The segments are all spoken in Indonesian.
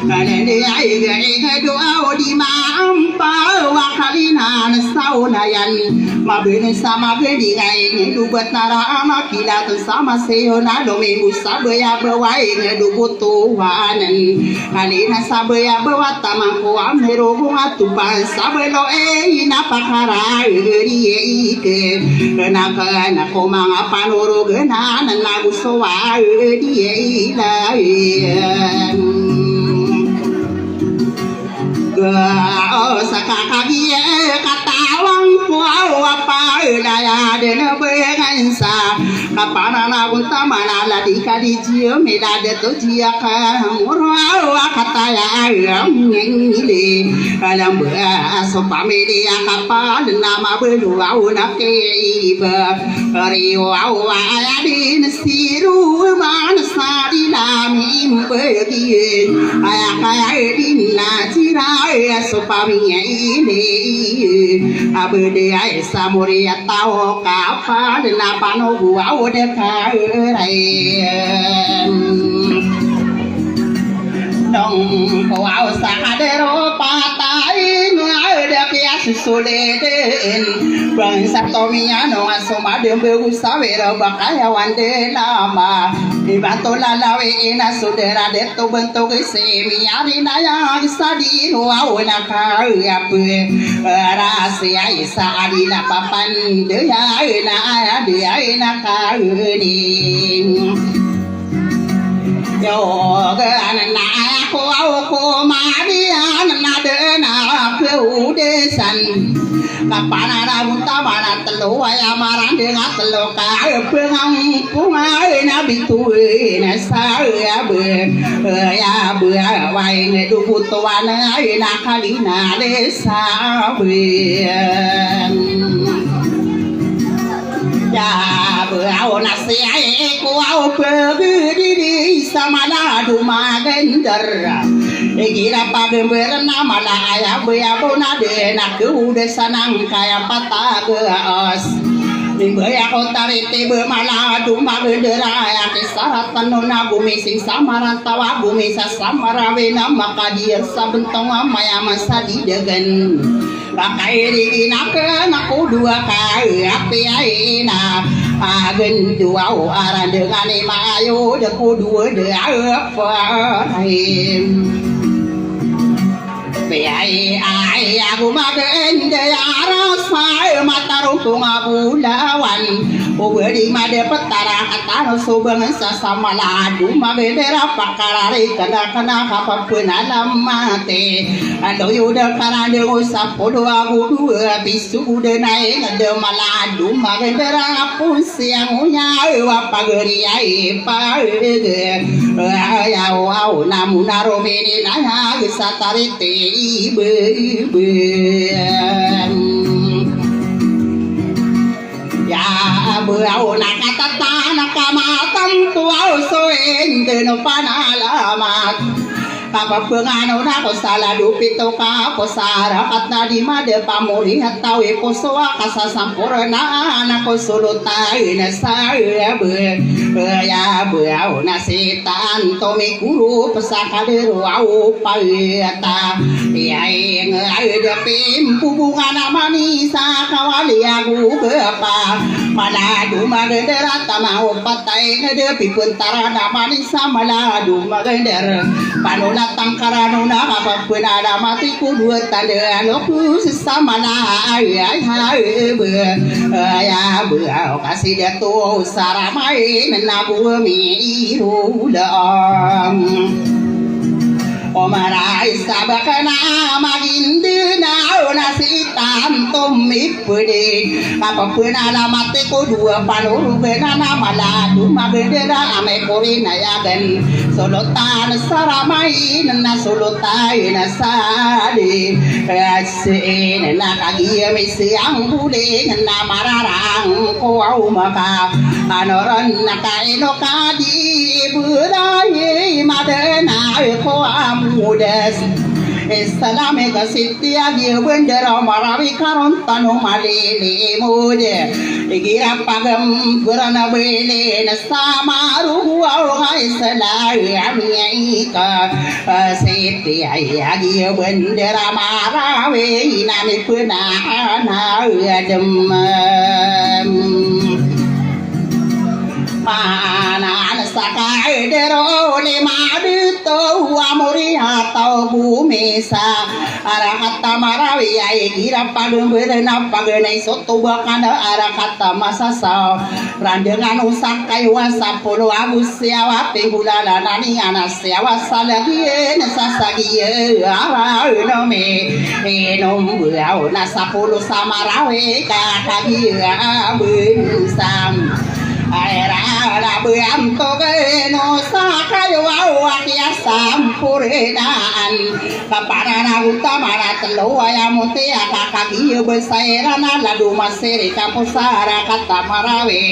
Alende ai doa di mampa wakalina saunayan mabene sama gedi ngai dubat nara ama kila sama seona dome busabaya bawai ngedubutu wanan alina sabaya bawata mangko amero atupan sabelo ina pakara ri ke naka nako manga panoro gena nagu sowa ri la sakakagia katawang kuau apa daya dena bengansa kapanana untamana ladika di jio medade to jia ka murau kataya ngengile alam ba sopamede akapa nama berdua unake ba riu au ayadin siru manasa dinami pergi ayakayadin najira supaya ini abdi samuria tahu kapan napano gua udah keren dong kau sakadero patain ada kias suleden bangsa tomia no asoma de begusawera bakaya wande lama ibato lalawe ina sudera de to bentuk semiari naya sadi no awna ka ape rahasia isa adina papan de ya ina de ina ka ni yoga na ko maria na de na ku desan kapanara untamana telo aya maran de ngatelo ka pengang pungai na bitu na sa ya be wai ne du putuana na kalina de sa be ya au na sia ko au pergi sama la du magender Egira pagember nama la ayah beabona de nak udah sanang kaya patah geas Baya ko tarite bermala dumba bendera ya kesahatan nona bumi sing samaran tawa bumi sa samara wena maka dia sabentong maya masa di degen pakai di nak aku dua kali api aina agen dua aran dengan mayo deku dua de apa Biai aku magen de arasai matarung abulawan ubedi made petara katano subang sasama ladu magendera pakarari kana kapapun alam mate ando yuda karande usapodo aku dua bisu de naik de maladu magendera pun siang unya wapageri ai paege ya wow namunaro meni naya gesatarite ya beau nakatata nakamatam tuau soen deno panalamat Kapa pengano na ko sala dupito ka ko sara katna di made pamuri hataw ko soa kasa sampurna na ko sulutay na sa ya beau na setan to me guru pasakadero au paeta yai ngai de pim hubungan amani sa kawali aku apa maladu magender tamau patai de pipuntara namani sa maladu magender panona tangkarano na kapapun ada mati ku dua tanda loku sesama na ayah ya beau kasih dia tu saramai nabu miru dam Omarai sabakana magindi na nasitan tumipudi apapun alamat ko dua panuru benana maladu magendera ame korina yagan solotan saramai na solotai na sadi asin na kagia misiang bule na mararang ko au maka anoran na kaino kadi burai madena ko amudes Salame kasitia dia bendera marawi karon tanu malele moje igira pagam gurana bele nasama ruhu hai salai amiika sitia dia bendera marawi nami puna na adem mana sakai dero lima duto amori atau bumesa arakata marawi ai gira padum berena pagenai soto bakana arakata masasa randengan usakai wasapolo abusia pehulala nani anasia wasalagi nasasagi ara nome enom buau nasapolo samarawe kakagi abensam Aira buam toge no sakayo awakia sampurnaan kaparana utamara teloya mutia kakagi besairana ladu masiri kapusara kata marawe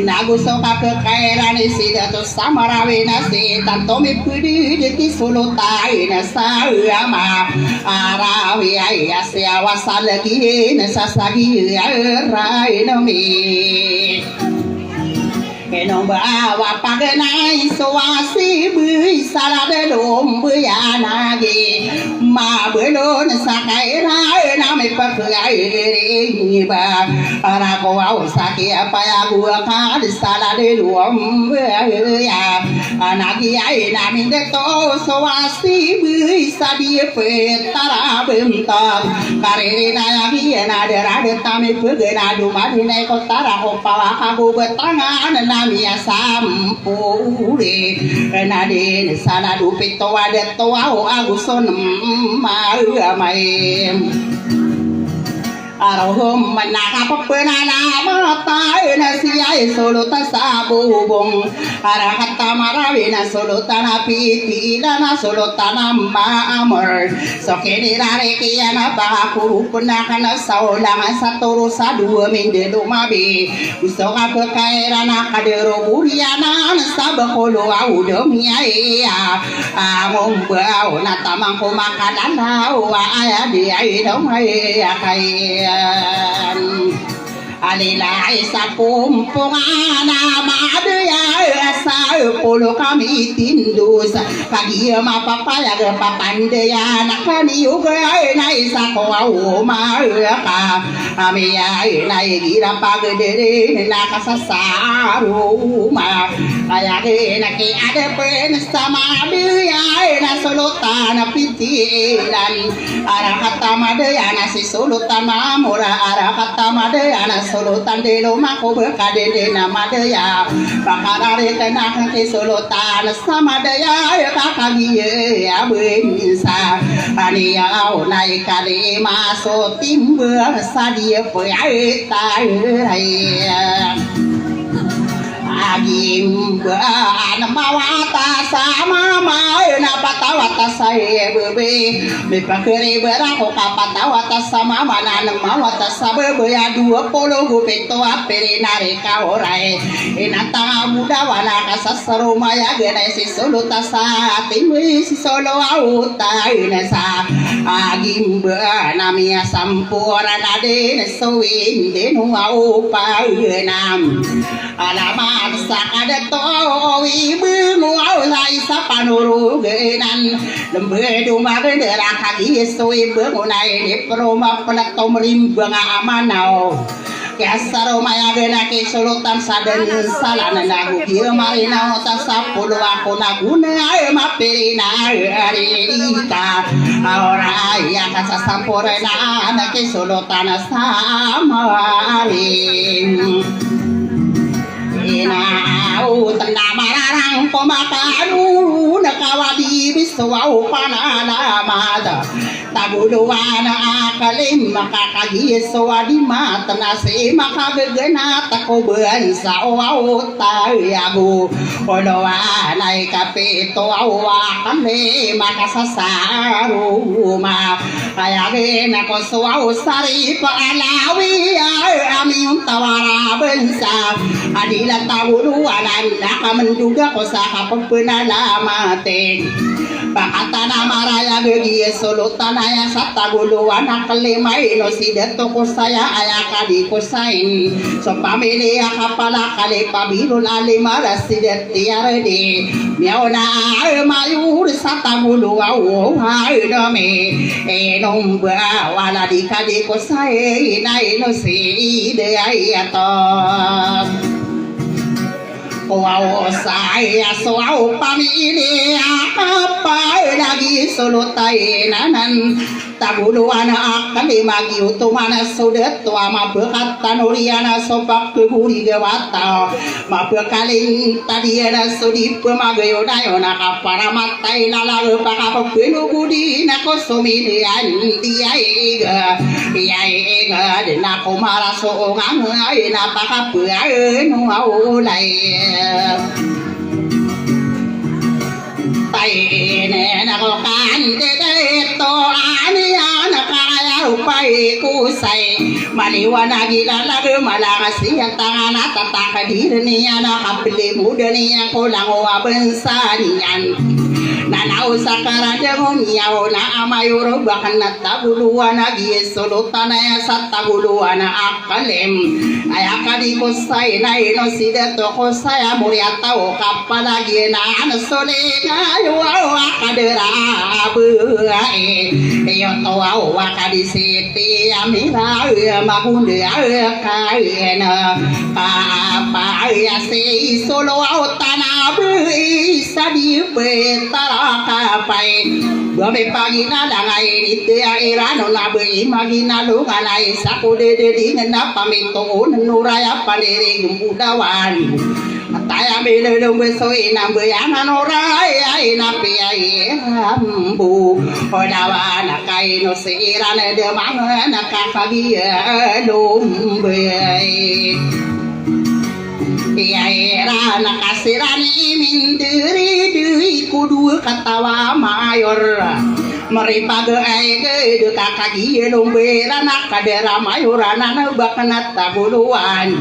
naguso kakekairani sidato samarawe nasi tantomi pudi deki sulutai nasayama arawi ayasya wasalagi nasasagi arai nomi Enombawa pagenai soasi bui salade lom buyanage ma belon sakaira nami pakai ba arako au saki apa ya gua kad salade lom buya anagi ai nami deto soasi bui sabi petara bentar karena lagi ada tami pegena dumadine kotara hopawa aku betangan Namia sampure nade sana dupito wadet toa aguson mai Arohum manaka penana mata nasiai soluta sabubung arakata marawina solutana piti lana solutana maamur sokeni rare kiana bahakuru penakana saulang satu dua minggu mabi usoka kekairana kadero buriana sabaholo audomia amombau natamangko makanan hawa ayah dia idom ayah Alilai sa kumpungan amadya sa pulo kami tindus kagiya mapapayag papandaya nakaniugay na isa ko umaka amiyay na igira pagdere nakasasaruma kaya nakiadapen sa madya na sulutan na pitilan arakata madya na si sulutan mamura arakata madya na sulutan de lomako berkade nama daya bakarare tenang ke sulutan sama daya kakagi ya bensa ania naik kali masuk timbul sadia poyai tai agim an mawata sama mai na patawata saya bebe me pakere berako kapatawata sama mana nang mawata sabebe ya 20 gupito apere nareka orai enata muda wana kasasaro maya gene si solo tasa timwi si solo auta inesa agim namia sampura nade sowin denu au pa nam alamat sakade to ibu mau lai sapanuru genan lembe dumare dera kaki soi bengunai di proma pelatom limbang amanau kasaro maya gena ke sulutan saden salana nahu kieu marina ota 10 aku naguna mapirina arita ora ya kasa sampurna na ke sulutan samarin Inau tanda mararang pemakaru nakawadi biswau panana mada tabuduana akalim makakagi sewadi matna se makagegena takoban sawau tayagu odoa nai kapito awa kane makasasaru ma ayage nakoswau sari paalawi ami untawara bensa adila tawuru ananda menduga kosa kapena lamate Pakatana maraya gegi sulutanaya sataguluan akalimay no sidato ko saya ayaka di ko sain so pamilya kapala kalipabirul alimara sidat tiarede miyauna mayur sataguluwa ay dome enomba wala di kadi ko say inay no si ide ayatos wow saya soal pamilya apa lagi solutay nanan tabuluan akan dimagi utumana sudet tua mabekat tanuriana sopak keburi gewata mabekaling tadiana sudi pemagayo dayona kapara matai lalalu pakapa penugudi nako sumilian dia ega dina komara soongang ay napakapaya nuaulay Taine nako kande to anian kaya upai kusai maliwana gila lagu malangasi tangan tataka dirniya na kapli mudaniya ko lango abensanian nanau sakara demo miao na amayuro bakan natabuluana giyesolotana ya sataguluana akalem ayakadi ko sai na ino sidato ko saya muriata o kapala gina anasole ngayo akadera abuae yo to au akadi siti amira magunde kaena apa ya sei solo au tanabu sadi betara kapai Bame pagina dangai itu ya irano nabe magina lu kanai sakude de dingena pamito nuraya panere gumbudawan ataya mele lu besoi nambe anorai ai napi ai ambu odawana kai no seirane de mangana kakagi lumbe ya era nakasirani mindiri dui kudu katawa mayor meripaga aige de kakagi lombe rana kadera mayorana na bakana tabuluan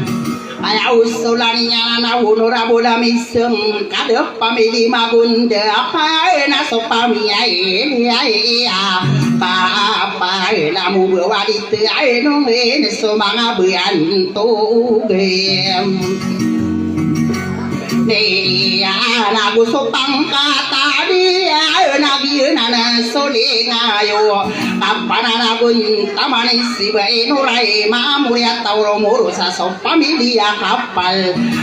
aya usulaninya na hunura bola misem kade pamili magunda apa na sopami ai ya apa na mu bawadi te ai no ne somanga buan to gem ya lagu sopang kata dia nabi nana sole ngayo kapana lagun tamani sibai nurai mamuria tauro murusa so familia kapal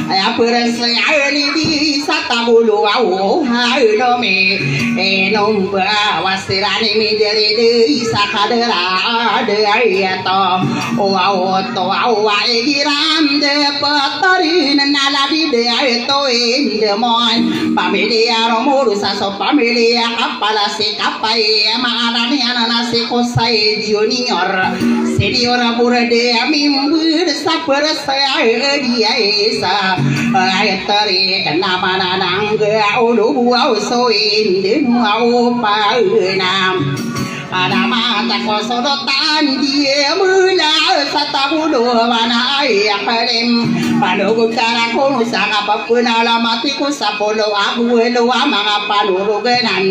ya perasaan di satabulu au hai nome nomba wasirani mi dari de sakadera de ayato au to au ai giram de patari naladi de ayato Indemon pamilya romurusa so pamilya kapala si kapai maarani ananasi kosai junior senior burdeamimbur sapur saya dia esa ayatari kenapa nanang ulu buau so indenu au paunam ada mata kosodotan dia mula satabulu mana ayah kalem panugo cara kono saka papuna lamati ko sapolo abuelo mga panurugenan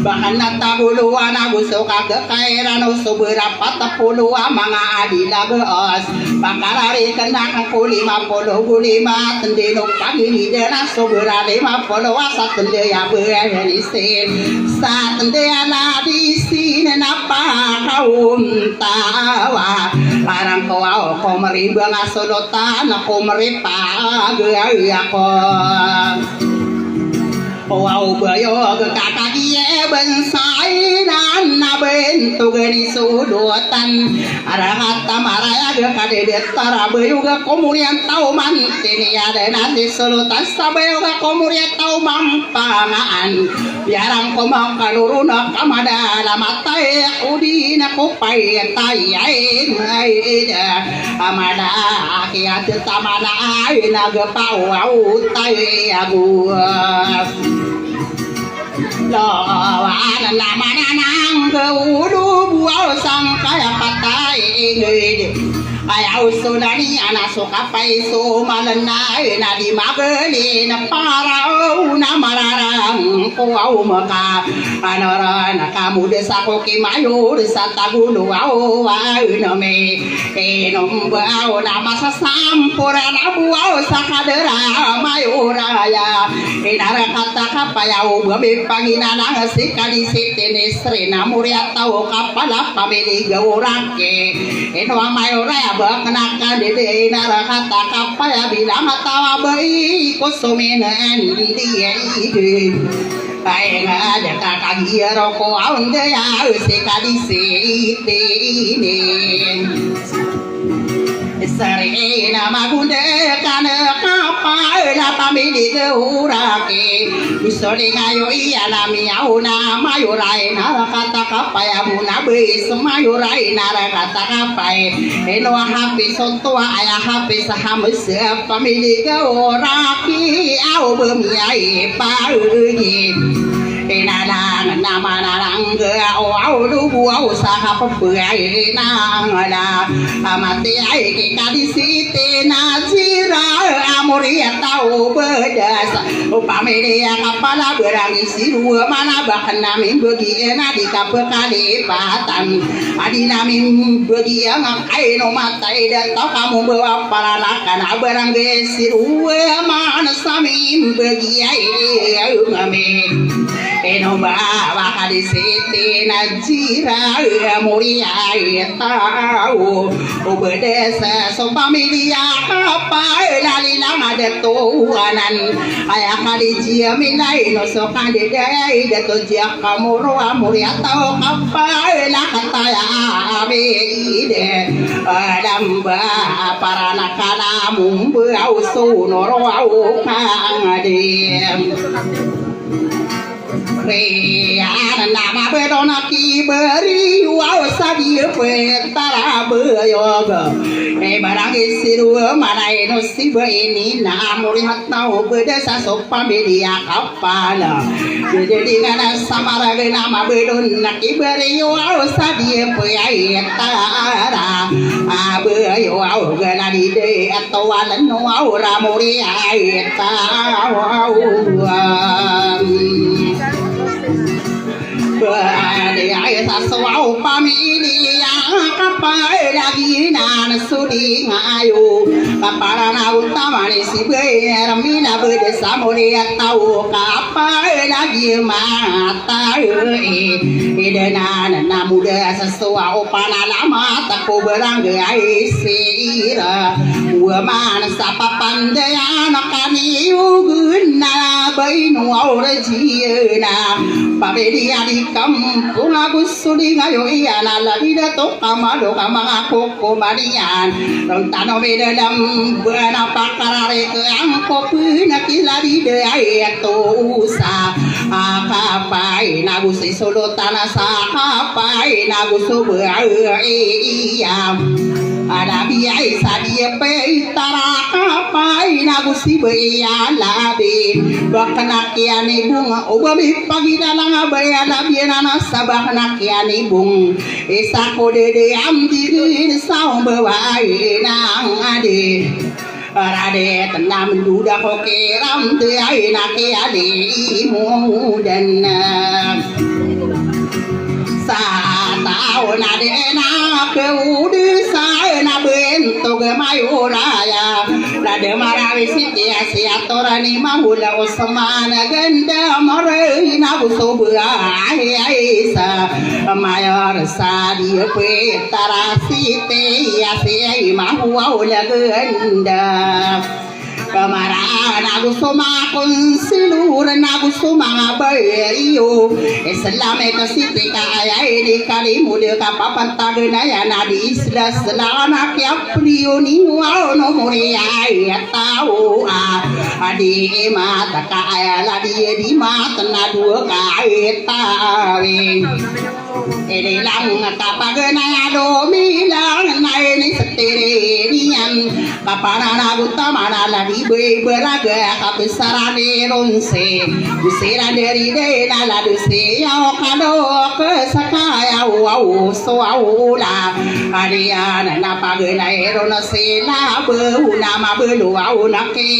bahkan natabulu ana gusto kagakairan o sobra patapulo mga adilagas pakarari kena ko 55 tendino pagilid na sobra 50 sa tendya buenisin sa tendya na disin napakauntawa parang kawaw ko mariba nga sulutan ako maripag ako wow bayo kakagiye bensai dan naben tugani sudutan arahat tamaraya kadedet tarabayo ga komurian tau mantini ada nanti sulutan sabayo ga komurian tau mampangaan biarang komang kaluruna kamada lamatai udina kopai tayai maida amada akiat tamana ai nagapau au tai aguas lawan nama nanang ke ulu buau sang kaya patai ayaw sunani anasuka paiso malanay na di magali na paraw na mararang kuwaw maka anara nakamuda sa kukimayor sa taguluaw na may enombaw na masasampura na buwaw sa kadera mayoraya inarakata kapayaw gabi panginanang si kadisitinisri na muriataw kapala pamiligaw rake ino ang mayoraya baknakan dede narakata kapaya bilang tawa bayi kusuminan dia ide ay nga ada kakagiro ko ang daya si kadisiti ini Sarina magunde kana kapal na pamilya urake isole ngayo iyala miyauna mayurai narakata kapaya muna beis mayurai narakata kapay eno happy sontua aya happy sahamus pamilya urake au bemiyai paugi Inalang nama nalang au au du au sahap puai nang ada amati ai ke kadisite nazira amuria tau bedas upamede kapala berangi siru mana bahkan namin bagi ena di kapekali patan adi namin bagi ngakai no matai dan tau kamu bawa paranakan abarang siru mana samin bagi ai ngamen eno bawa kadisite najira muria tau obedesa so pamilya apa lalila ada tuanan ayah kadijia minai no so kandidai dato jia kamuro muria tau apa la kataya abeide damba paranakana mumbu au so noro au kangade nama bedona ki beri wow sadia petara beyoga barang isiru mana eno siba ini namuri hatau bedasa sopa media kapala jadi ngana samara nama bedona ki beri wow sadia petara abeyo wow gana di de atau alan wow ramuri ayata wow Berada saswau pamilya kapal lagi nan sudi ngayu kaparana utamani si beramina bedesa mulia tahu kapal lagi mata idenan namuda saswau panalama tako beranggai sira uaman sapa pandayana kani uguna bainu aurajina pamilya di kampung aku sudi ngayo iyana labida to kamado kamang ako kumanian rong tano dalam buana pakarare ke angko pinakilari de ayato usa akapai nagu si solo tanasa akapai nagu sobe iya ada biaya sadia pe taraka pai nagu si beya labe bakna kiane bunga obabi pagi dalang abaya labi nana sabah nakiane bung esa kode de amdi sao bawai nang ade rade tenam duda koke ram de ai nake ade mu dan sa tao na de na ke udu sa na bento ge mayuraya la de marawi siti asia torani mahula osmana ganda mare na busobra ai sa mayor sa di pe tarasite asia mahua ula ganda Kamara nagu soma konsilur nagu soma bayo Islame kasite ka ayai di kali mude ka papanta genaya nadi isla selana kya prioni wao no muri ai tau adi mata ka ayala di mata nadu ka tawe Ede lang kapag na do milang na ni setere niyan kapanana gutamana lagi beraga kabesarane ronse usira dari dena la duse ya kado kesakaya wow so aula ariana na pagena erona sela beuna ma belu auna ke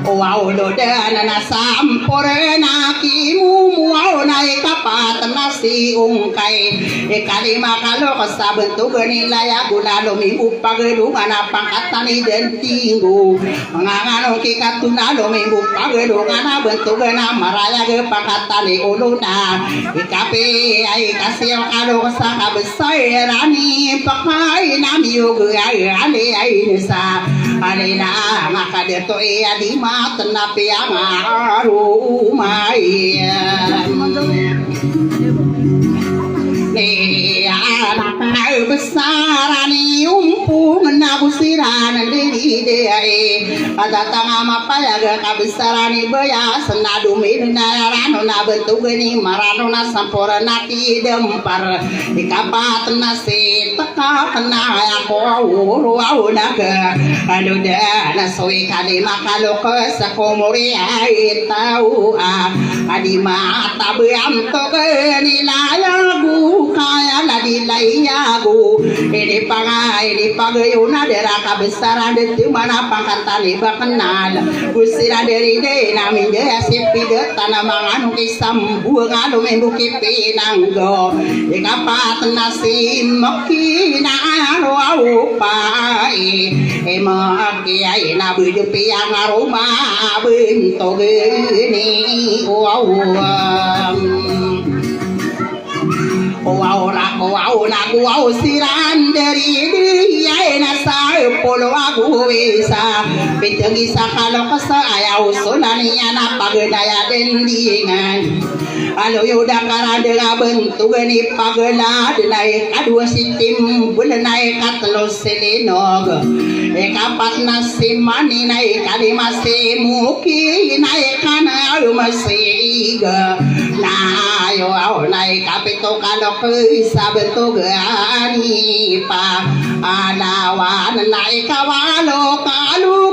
wow lo dana na sampurna ki mu wow nai kapat nasi ungkai kalima kalau kasabentu genila ya guna lo minggu pagelu mana pangkatani dan tinggu mangangano ki katuna lo minggu pagelu kana bentu gena maraya ge pangkatani uluna ikape ai kasio kalau kasaka besar rani pakai nami yoga ai ai nesa alina maka de to e adima tenapi amaru maya anak besar ni umpu menabusiran diri dia pada tengah apa ya gak besaran ni baya senadu mirna rano na bentuk ni marano na sampurna ki dempar di kapat nasi teka kena ya ko uru naga anu dana soi kali makalo ke sakomori ai tahu adi mata beam to ke ni layagu kaya ladi layagu ini pagayuna dera kabesaran itu mana pangkatani bakenal usira dari dena minja sipi de tanah mangan kisam buang anu membuki pinanggo ikapat nasi makina anu au pai emakiai na bujupi yang aroma bentuk ini wow siran dari dia nasa polo aku bisa pitangi sakalo kasa ayau sonania na pagdaya dendingan alo yuda karandega bentuk ni pagla denai kadua sitim bulanai katlo selenog ekapat nasi mani nai kadi masih muki nai kana masih ga na yo nai kapito kalau bisa bentuk ani pa anawan nai kawalo kalau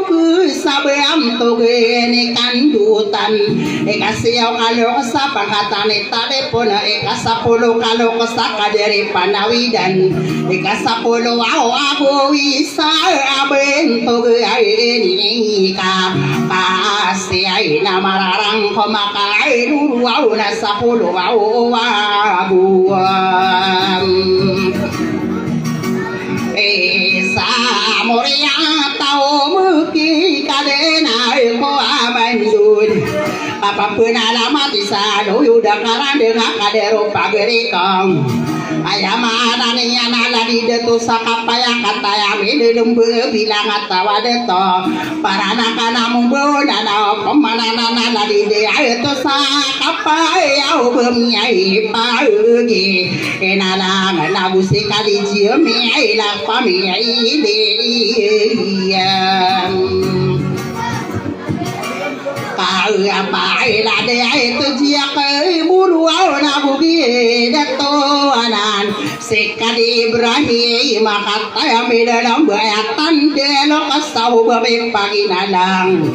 sabeam to geni kandutan ekasio kalau sapangkatan telepon ekasapolo kalau kesaka dari panawidan ekasapolo aku bisa bentuk ini ka kasih aina mararang komakai dulu na sapolo Moria tau muki kadena ko abanjun apapun alamat bisa doyu dakaran dengan kadero pagerikam ayamana ni anala di detu sakapaya kata yang lembu bilang atawa deto para nakana mumbona na pemana nana di dia itu sakapaya ubemnyai pagi enala nabusi kali jiemi ila famia apa ila dia itu dia ke buru na bugi dato anan sekali Ibrahim kata yang dalam bayatan delo kasau babe pagi nalang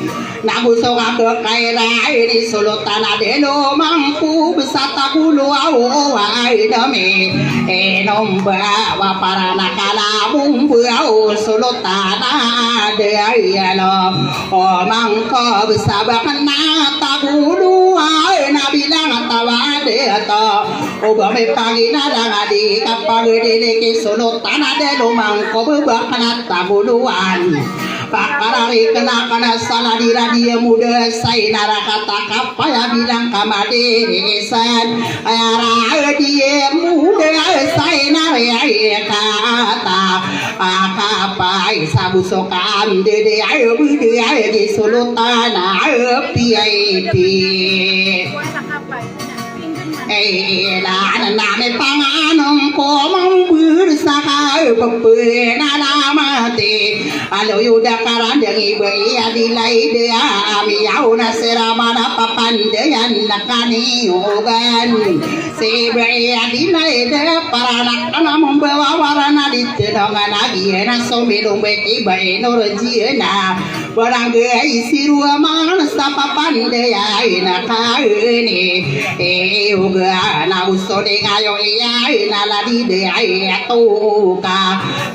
naguso ka kaira ini solo tanah delo mangku besata bulu ai dame nomba wa para nakala bumbu solo tanah de ayalo mangko besabakan nata bulu ai nabilang tawa de to babe pagi nalang adi kapag dele ke solo tanah delo mangko bebakan nata buluan pakarari kena salah di radio muda saya narakata kapaya bilang kamade desan ayara dia muda saya naraya kata akapai sabu sokam dede ayo bude ayo di sulutan ayo piaipi name panganom ko mang bersaka pepena namate alo yuda karandang ibai adilai dia amiyau nasera mana papandayan nakani ugan sebai adilai dia paranak ana membawa warna di tenangan agiena somilung beki bai norjiena barang gai sirua mana sapa pandaya ina kaene uga na usode ngayo iya ina ladi de ai tuka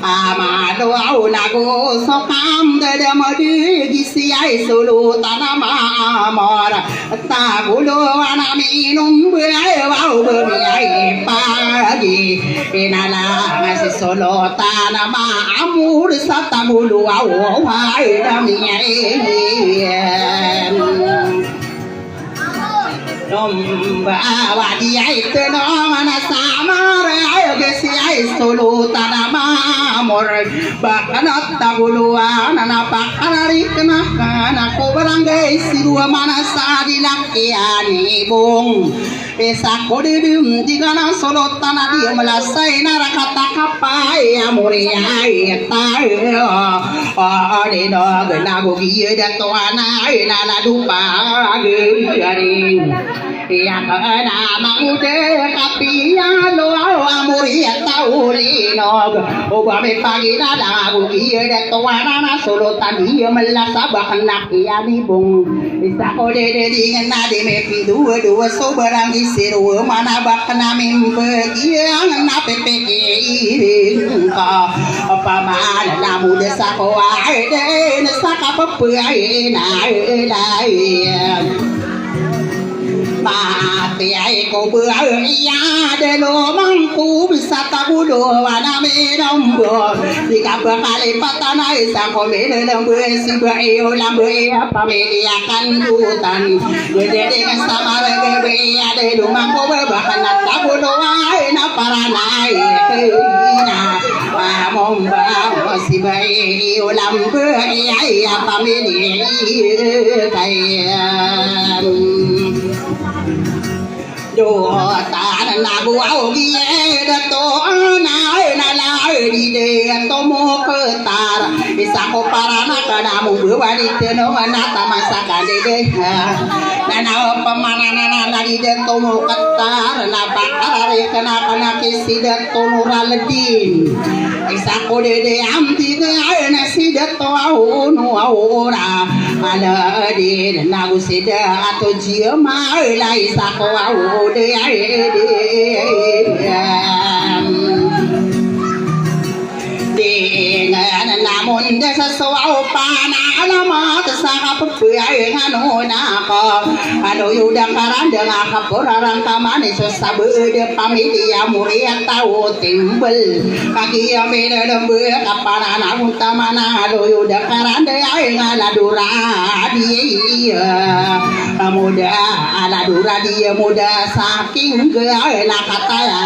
amado au nago sokam de modi gisi ai solo tanama amor ta gulo anaminum ai wau be ai pagi inala ngasi solo tanama amur satamulu au ai dami nomba wadi ai teno mana samar ayo gesi ai solo tanama amor bakanat taguluan anak kanari kena kana ko barangay sirua mana sadilakiani bong esa kodidum digana solo tanadi melasai narakata kapai amori ai tayo ade no genago giye datoana ina la dupa gari ya kana mamude kapia lo amori tauri no oba me pagi na lagu giye datoana na solo tadi melasa bahana kiani bong esa kodede dingan ade me pidu dua so barang siru mana bakna mimpe yang na pepeke iring ka apa mana lamu desa ko ai de saka pepe ai na ai mati ai ko bữa ya de lo mangku bisa tabu do wana me nombo di kapal kali patana isa ko me lembu si bayo lambu apa me dia kan hutan de sama bebe ade do mangko bahan tabu do ai na paranai na momba si bayo lambu ai apa me dia kai do ta na bu au gie da to na la di de to mo ko ta bisa ko para na kana mu bu ba di te no na ta masaka de de na na pamana na la di de to mo ka ta na pa are kana kana ke si de to nuraladin bisa ko de de am di de na si de to au no au ra ala de na bu si de ato jia ma la isa ko au de ai namun desa soal panah lama tersangka pepuai nganu nako anu yuda karanda ngakapur orang kamane sesabe de pamilia muria tahu timbel kaki amena lembe kapana namun tamana anu yuda karanda ai ngaladura dia muda aladura dia muda saking ge nak kata ya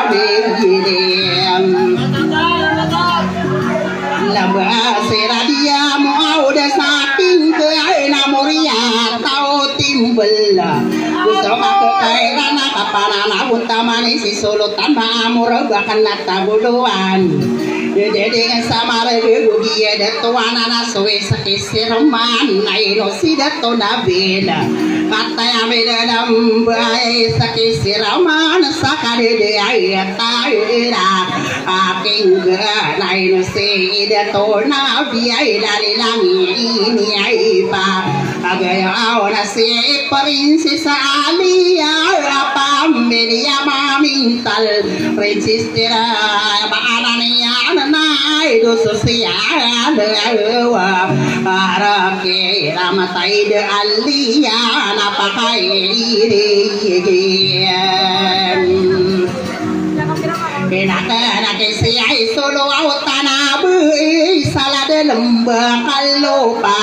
begini lamba seradia mau de saking ke aina moria tau timbel kusoma ke kairana kapana untamani si solo tanpa amur bahkan natabuduan dede samare gugia de tuana na soe sakisir man nairo si de to nabela kata ya meda lambai sakisir man sakade de ayata ira aking nairo si de to nabiai dari langi ini aipa agaya awna si princesa alia apa media mamintal princesa baanania nai do sosial wa arake ramatai de alia napakai Enak siai solo autana bui salah de lembah kalopa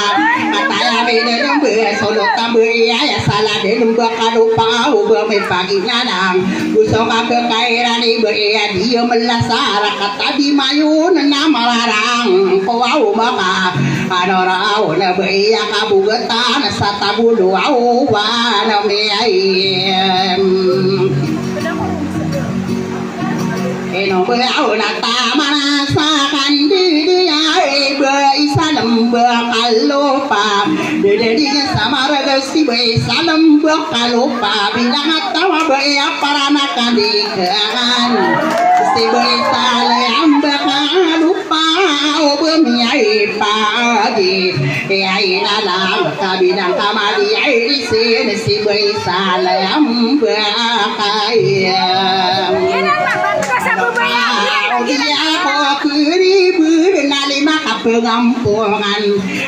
kata ya beda lembah solo tambui ya salah de lembah kalopa ubah me pagi nanang usok ke kairan ibu ya dia melasara kata di mayun nama larang ko au maka anorau na beya kabugetan satabulu au wa na me eno beau na tamana bayi salam berkalupa bilang tawa bayi parana kandikan si bayi salam berkalupa bermiai pagi ai dalam kabinan kamali ai sini si bayi salam berkayam dia kok ribu nali maka pengampungan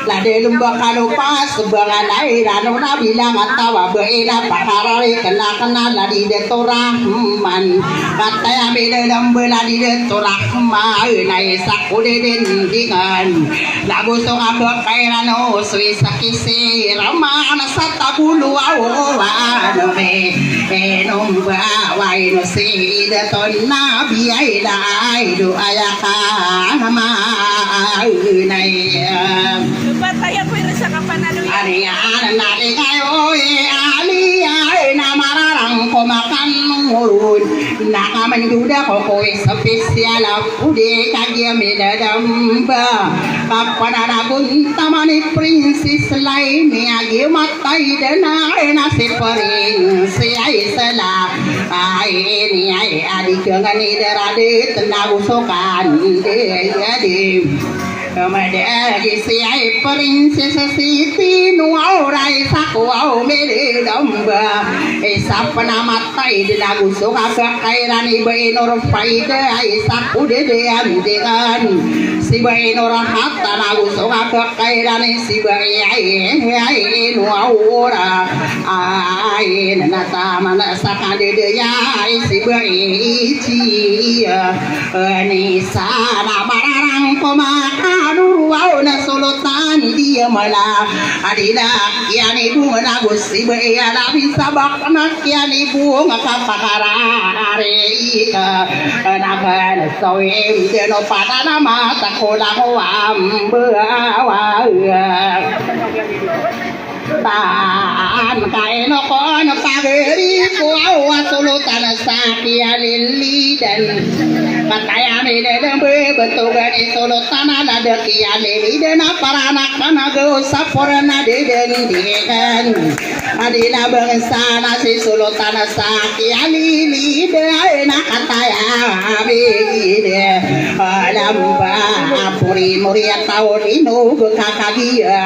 la de lumba kalau pas sebaran air anu bilang atawa beila pakarari kena la di de torahman kata ya beda dambela di de torahman nai sakude dengan lagu song abak kairano sui sakisi ramana satabulu awan me enomba waino si de tonna biai dai do ayaka ma nai Lupa tayo ko rin sa kapanalo yan. ani nari kayo ali ay namararang kumakan ngurun nakamanduda ko ko spesial pude kagya medadamba kapanaragun tamani princess lain agi matai dana nasi paring si ay sala ay ni ay adik ngani derade tenagusokan de ade Mada si ai princess Siti nuaurai sakuau mere damba sapana matai de lagu soka kairani bae nor faida ai sakude de dengan si bae nor hatta lagu soka kairani si bae ai nuaura ai nata mana sakade de ai si bae ci ni sana barang komaka Wow na sulutan dia mala adila yani bunga na gusi be ala bisa bak na yani bunga kapakara ika nakan soe de no pada nama takola wam bawa tan kai no kono pageri ko sulutan sakia lili dan kataya ni de betul gani sulutan ada dekia lili dan para anak mana go saporna de den adina bangsa nasi sultan sakia lili de na kataya begi de lamba puri muria taurino kakagia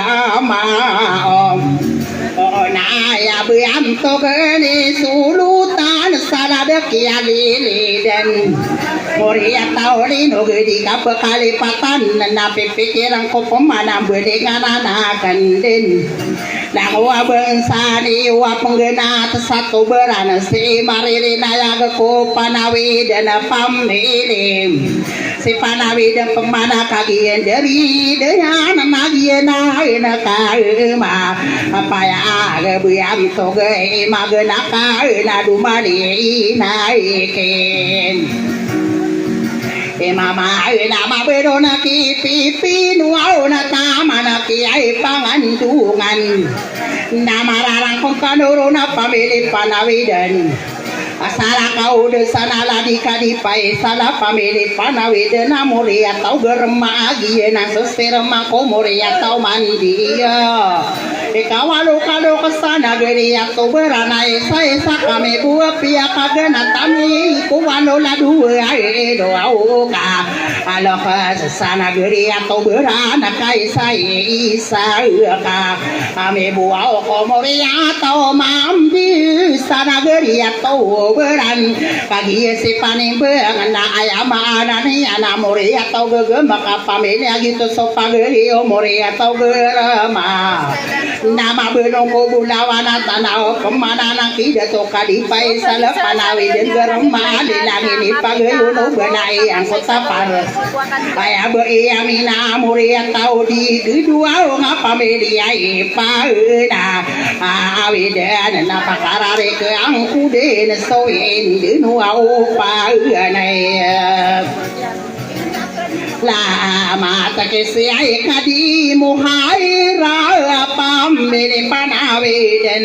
ma ya biam to gani sulutan salada kia lili dan Moria tauri no gedi kapakali patan na pipikiran ko pemana bedengan anakan din Nangwa bengsani wa penggena satu berana si mariri nayaga ko panawi dan pamilim si panawi dan pemana kagian dari dengan nagian na kaema apa ya aga biam toge magena kaena dumani naiken mama nama berona ki pipi nuau na tamana ki ai pangandungan nama rarang kong kanuruna pamili panawidan asala kau de sana ladi kadi pai sala pamili panawidan namuri atau germagi na seserma komuri atau mandia kawalu kado kesana geri atau beranai saya sakame buah pia kagana tami kuwano ladu ai doa ka alo ka sana geri atau berana kai saya isa ka ame buah komori atau mamdi sana geri atau beran kagi si paning beang na ayama nani ana mori atau gegem maka pamilya gitu sopa geri mori atau gerama nama benongko bulawana tanao kemana naki dato kadi pai salah panawi dan germa di langit ni pagayuno benai yang kota par kaya beia mina muria tau di kedua ngapa media ipa na awidan na pakarare ke angku den soin dinu au pa nai la mata ke siai kadi muhaira pamili panawiden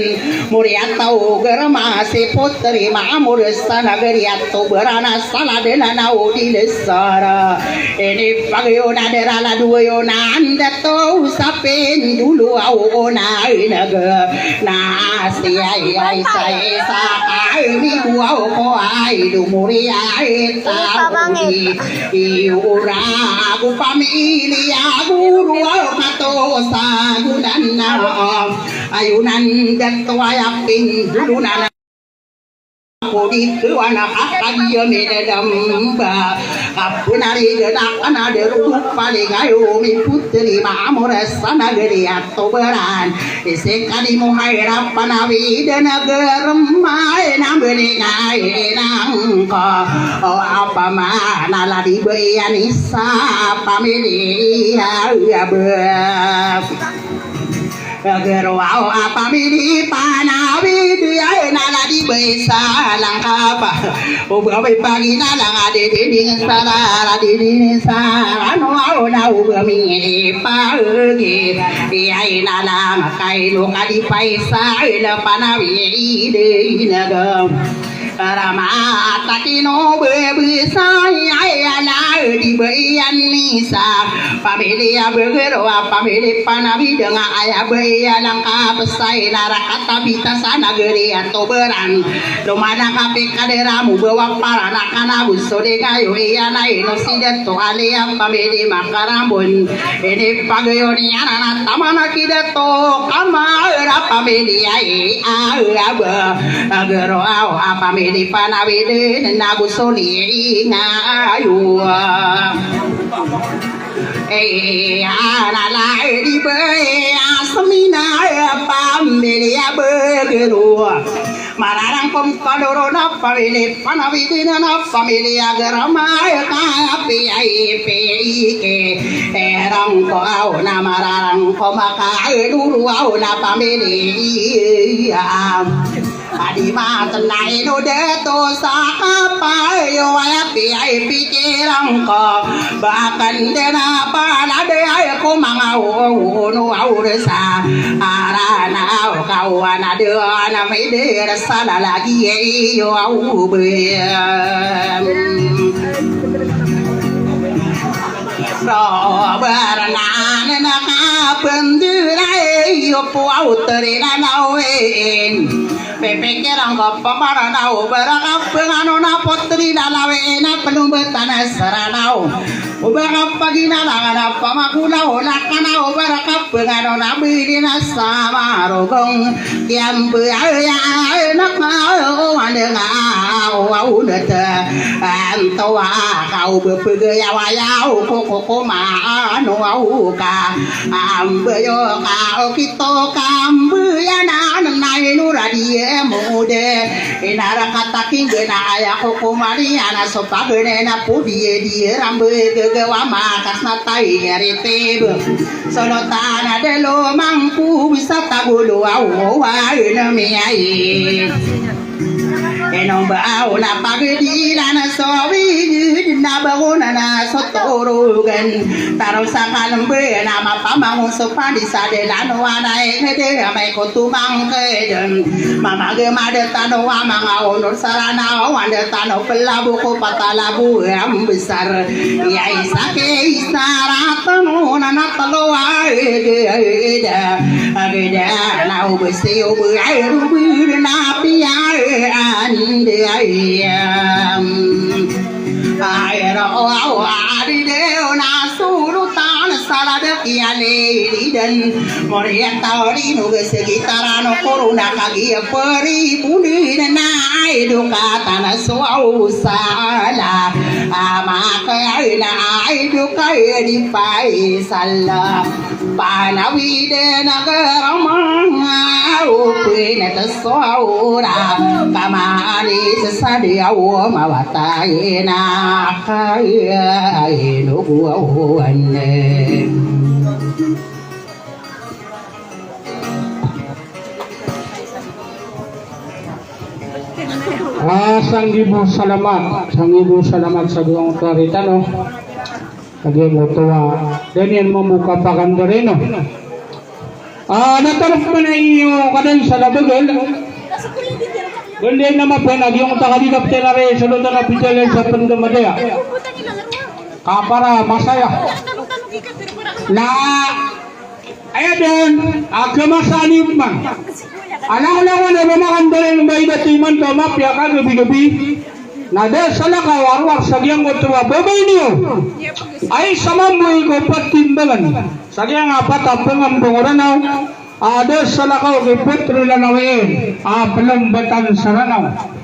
Muriatau germasi putri ma'amur sanagariato berana saladena naudi lesara ini pagyona derala duayona anda tau sapin dulu au na inaga nasi ai sai sa ai mi duau ko ai du muria tau di iura aku pamilya guru kato sa gunana ayunan datwa yapin dulunana Kodi kewana kakadiya medadamba kapunari gedak anade rupali gayo mi putri ma'amura sanagari atau beran isekadi muhairap panawi dana geremai nambeni ngai nangko apa mana ladi beyanisa pamili ya beb Gerwau apa mini panawi dia naladi besa langkapa ubawi pagi nalang ade dinding salah dinding salah no na ubami pagi dia nalang kai lo kadi paisa ila panawi ide nagam Rama takino bebisa ayana di bayan nisa pamilya bergerwa pamilya panawi dengan ayah bayan langka pesai narakata bita sana geri atau beran domana kape kaderamu bawa para nakana busode gayo ayana ino sidat to alea pamilya makarambun ini pagayoni anana tamana kidato kamara pamilya ayaba gerwa pamilya di panawide nagusoli ngayu ana di be asmina pamilya begeru mararang pom kadorona pamilya panawide na pamilya gerama kapi ai ke erang ko au na mararang ko maka duru au na pamilya Adi mata nai no de to sapa yo api ai pikirang ko bahkan dena pana de ai ko mangau no auresa arana kau ana de ana me de sala lagi yo au be Sobarana na kapendirai yo puau terina nawen Pepekirang kapamara nau berakap pengano na potri dalawe na penumbatan saranau Ubarak pagina na pamakulaw lakana ubarak pengano na bidina sama rogong Kiambu ay nakao anengao aunata Antawa kau bepegayawayaw koko maano auka Ambayo kau kito kambuyanan nai nuradi mude inara kataking gena ayako kumari ana sopa gena pudie die rambe gewa makas natai erite solo tana delo mangku bisa tagulo awa ina miai enong bau na pagdi lana sowi na bagona na sotorogan taro sakal be na mapamang sopandi sade lano ana ede mai kotumang keden mama ge made tano amang onor sarana wande tano pelabu ko patalabu am besar ya isake isaratono na natalo ede na ubese ubu airu na pian de ayam ayra o adi de na surutan salada kiale dan moria tauri no segitarano corona kagi peri puni na eduka tana so sala amaka na eduka di pai sala panawide nagaramang upina tasawura kamani sasadia wo mawatai na kaya inuguawane sang ibu salamat sa buong otorita no kagi mo tuwa ganyan mo muka pakandarino Natanong pa na iyo kadan sa labagel. Kundi na mapenag yung takadikap tinari sa luto na pidalay sa pandamadaya. Kapara masaya. Na ayun, agkamasanib man. Alam ko na mamakandalay ng may datiman to mapya ka gabi-gabi. Nada sa lakaw arwar sa giyang kotuwa babay niyo. Ay samamoy ko patimbangan. Sa giyang apat apang ang bunguranaw. Ada sa lakaw kay Petro Lanawain. Pelambatan Saranaw.